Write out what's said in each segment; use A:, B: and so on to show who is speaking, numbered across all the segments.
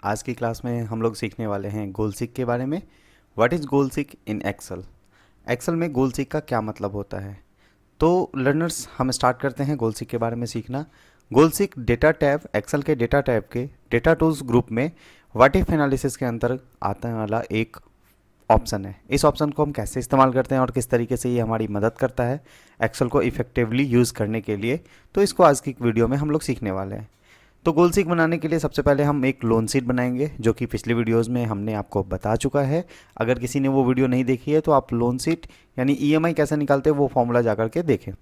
A: आज की क्लास में हम लोग सीखने वाले हैं गोल सीक के बारे में। What is goal seek in Excel. Excel में गोल सीक का क्या मतलब होता है। तो लर्नर्स हम स्टार्ट करते हैं गोल सीक के बारे में सीखना। गोल सीक डेटा टैब, एक्सेल के डेटा टैब के डेटा टूल्स ग्रुप में व्हाट इफ एनालिसिस के अंदर आने वाला एक ऑप्शन है। इस ऑप्शन को हम कैसे इस्तेमाल करते हैं और किस तरीके से ये हमारी मदद करता है एक्सेल को इफेक्टिवली यूज़ करने के लिए, तो इसको आज की वीडियो में हम लोग सीखने वाले हैं। तो गोल सीक बनाने के लिए सबसे पहले हम एक लोन शीट बनाएंगे, जो कि पिछली वीडियोस में हमने आपको बता चुका है। अगर किसी ने वो वीडियो नहीं देखी है तो आप लोन शीट यानी ईएमआई कैसे निकालते हैं वो फॉर्मूला जा करके देखें।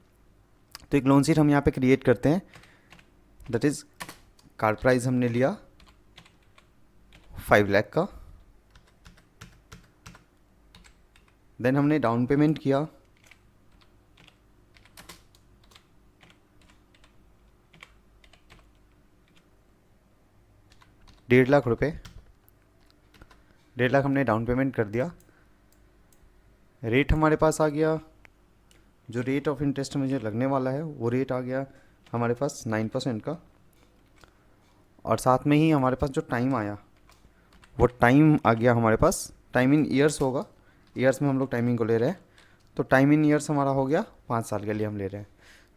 A: तो एक लोन शीट हम यहाँ पे क्रिएट करते हैं। दैट इज़ कार प्राइस हमने लिया 5 लाख का। देन हमने डाउन पेमेंट किया 1.5 लाख रुपए। 1.5 लाख हमने डाउन पेमेंट कर दिया। रेट हमारे पास आ गया, जो रेट ऑफ इंटरेस्ट मुझे लगने वाला है वो रेट आ गया हमारे पास 9% का। और साथ में ही हमारे पास जो टाइम आया वो टाइम आ गया हमारे पास, टाइम इन ईयर्स होगा, ईयर्स में हम लोग टाइमिंग को ले रहे हैं। तो टाइम इन ईयर्स हमारा हो गया 5 साल के लिए हम ले रहे हैं।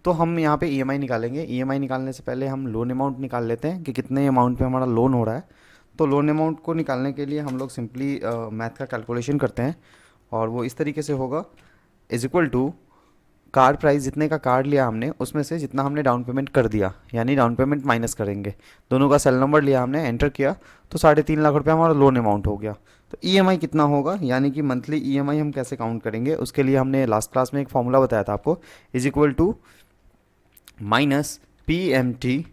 A: तो हम यहाँ पे ईएमआई निकालेंगे। ईएमआई निकालने से पहले हम लोन अमाउंट निकाल लेते हैं कि कितने अमाउंट पे हमारा लोन हो रहा है। तो लोन अमाउंट को निकालने के लिए हम लोग सिंपली मैथ का कैलकुलेशन करते हैं, और वो इस तरीके से होगा is equal to car price, जितने का कार लिया हमने उसमें से जितना हमने डाउन पेमेंट कर दिया, यानी डाउन पेमेंट माइनस करेंगे। दोनों का सेल नंबर लिया हमने, एंटर किया, तो 3.5 लाख रुपये हमारा लोन अमाउंट हो गया। तो ईएमआई कितना होगा, यानी कि मंथली ईएमआई हम कैसे काउंट करेंगे, उसके लिए हमने लास्ट क्लास में एक फॉर्मूला बताया था आपको, is equal to minus PMT,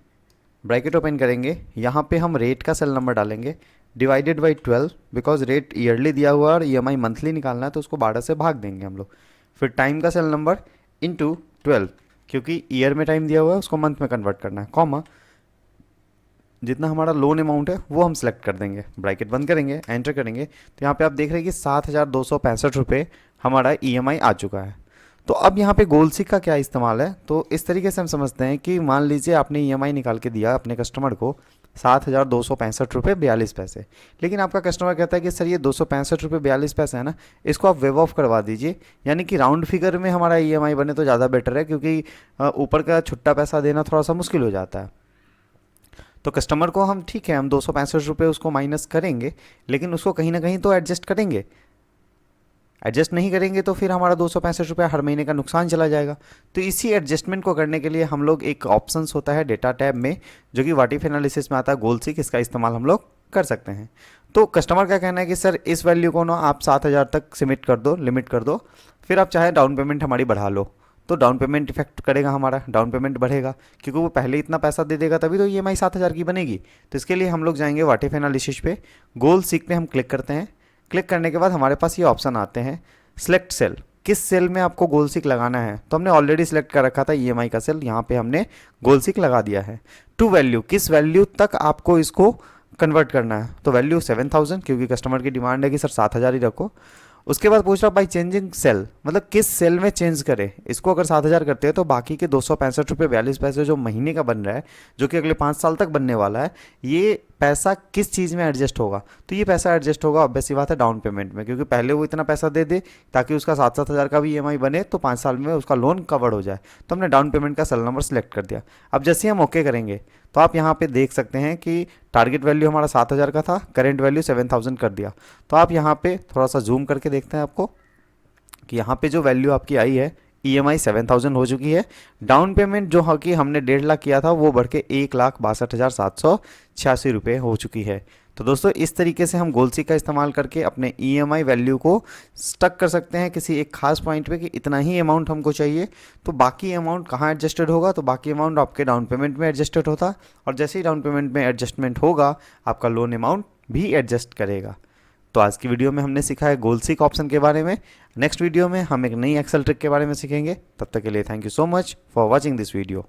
A: bracket open करेंगे, यहाँ पे हम रेट का सेल नंबर डालेंगे, divided by 12, because rate yearly दिया हुआ है और ईएमआई मंथली निकालना है तो उसको 12 से भाग देंगे हम लोग। फिर टाइम का सेल नंबर इंटू 12, क्योंकि ईयर में टाइम दिया हुआ है उसको मंथ में कन्वर्ट करना है, कॉमा जितना हमारा लोन अमाउंट है वो हम सेलेक्ट कर देंगे, ब्रैकेट बंद करेंगे, एंटर करेंगे। तो यहाँ पे आप देख रहे हैं कि 7,265 रुपये हमारा ईएमआई आ चुका है। तो अब यहाँ पे गोल सीक का क्या इस्तेमाल है, तो इस तरीके से हम समझते हैं कि मान लीजिए आपने ईएमआई निकाल के दिया अपने कस्टमर को 7,265 रुपये 42 पैसे, लेकिन आपका कस्टमर कहता है कि सर ये 265 रुपये 42 पैसे है ना, इसको आप वेव ऑफ करवा दीजिए, यानी कि राउंड फिगर में हमारा ईएमआई बने तो ज़्यादा बेटर है, क्योंकि ऊपर का छुट्टा पैसा देना थोड़ा सा मुश्किल हो जाता है। तो कस्टमर को हम ठीक है, हम 265 रुपये उसको माइनस करेंगे, लेकिन उसको कहीं ना कहीं तो एडजस्ट करेंगे। एडजस्ट नहीं करेंगे तो फिर हमारा 265 रुपये हर महीने का नुकसान चला जाएगा। तो इसी एडजस्टमेंट को करने के लिए हम लोग एक ऑप्शंस होता है डेटा टैब में, जो कि व्हाट इफ एनालिसिस में आता है गोल सीक, इसका इस्तेमाल हम लोग कर सकते हैं। तो कस्टमर का कहना है कि सर इस वैल्यू को ना आप 7,000 तक सिमिट कर दो, लिमिट कर दो, फिर आप चाहे डाउन पेमेंट हमारी बढ़ा लो। तो डाउन पेमेंट इफेक्ट करेगा, हमारा डाउन पेमेंट बढ़ेगा, क्योंकि वो पहले इतना पैसा दे देगा तभी तो ईएमआई 7,000 की बनेगी। तो इसके लिए हम लोग जाएंगे व्हाट इफ एनालिसिस पे, गोल सीक पे हम क्लिक करते हैं। क्लिक करने के बाद हमारे पास ये ऑप्शन आते हैं, सिलेक्ट सेल, किस सेल में आपको गोल सीक लगाना है। तो हमने ऑलरेडी सिलेक्ट कर रखा था ईएमआई का सेल, यहाँ पे हमने गोल सीक लगा दिया है। टू वैल्यू, किस वैल्यू तक आपको इसको कन्वर्ट करना है, तो वैल्यू 7,000, क्योंकि कस्टमर की डिमांड है कि सर 7,000 ही रखो। उसके बाद पूछ रहा बाई चेंजिंग सेल, मतलब किस सेल में चेंज करें इसको। अगर 7,000 करते हैं तो बाकी के 265 रुपये 42 पैसे जो महीने का बन रहा है, जो कि अगले 5 साल तक बनने वाला है, ये पैसा किस चीज़ में एडजस्ट होगा। तो ये पैसा एडजस्ट होगा ऑब्वियस सी बात है डाउन पेमेंट में, क्योंकि पहले वो इतना पैसा दे दे ताकि उसका 7,000 का भी ईएमआई बने, तो 5 साल में उसका लोन कवर्ड हो जाए। तो हमने डाउन पेमेंट का सेल नंबर सेलेक्ट कर दिया। अब जैसे ही हम ओके करेंगे तो आप यहाँ पे देख सकते हैं कि टारगेट वैल्यू हमारा 7,000 का था, करेंट वैल्यू 7,000 कर दिया। तो आप यहाँ पे थोड़ा सा जूम करके देखते हैं आपको कि यहाँ पे जो वैल्यू आपकी आई है, ईएमआई 7,000 हो चुकी है। डाउन पेमेंट जो कि हमने 1.5 लाख किया था वो बढ़ के 1,62,786 रुपये हो चुकी है। तो दोस्तों इस तरीके से हम गोल सीक का इस्तेमाल करके अपने ईएमआई वैल्यू को स्टक कर सकते हैं किसी एक खास पॉइंट पे कि इतना ही अमाउंट हमको चाहिए। तो बाकी अमाउंट कहाँ एडजस्टेड होगा, तो बाकी अमाउंट आपके डाउन पेमेंट में एडजस्टेड होता, और जैसे ही डाउन पेमेंट में एडजस्टमेंट होगा आपका लोन अमाउंट भी एडजस्ट करेगा। तो आज की वीडियो में हमने सीखा है गोल सीक ऑप्शन के बारे में। नेक्स्ट वीडियो में हम एक नई एक्सेल ट्रिक के बारे में सीखेंगे। तब तक के लिए thank you so much for watching this video.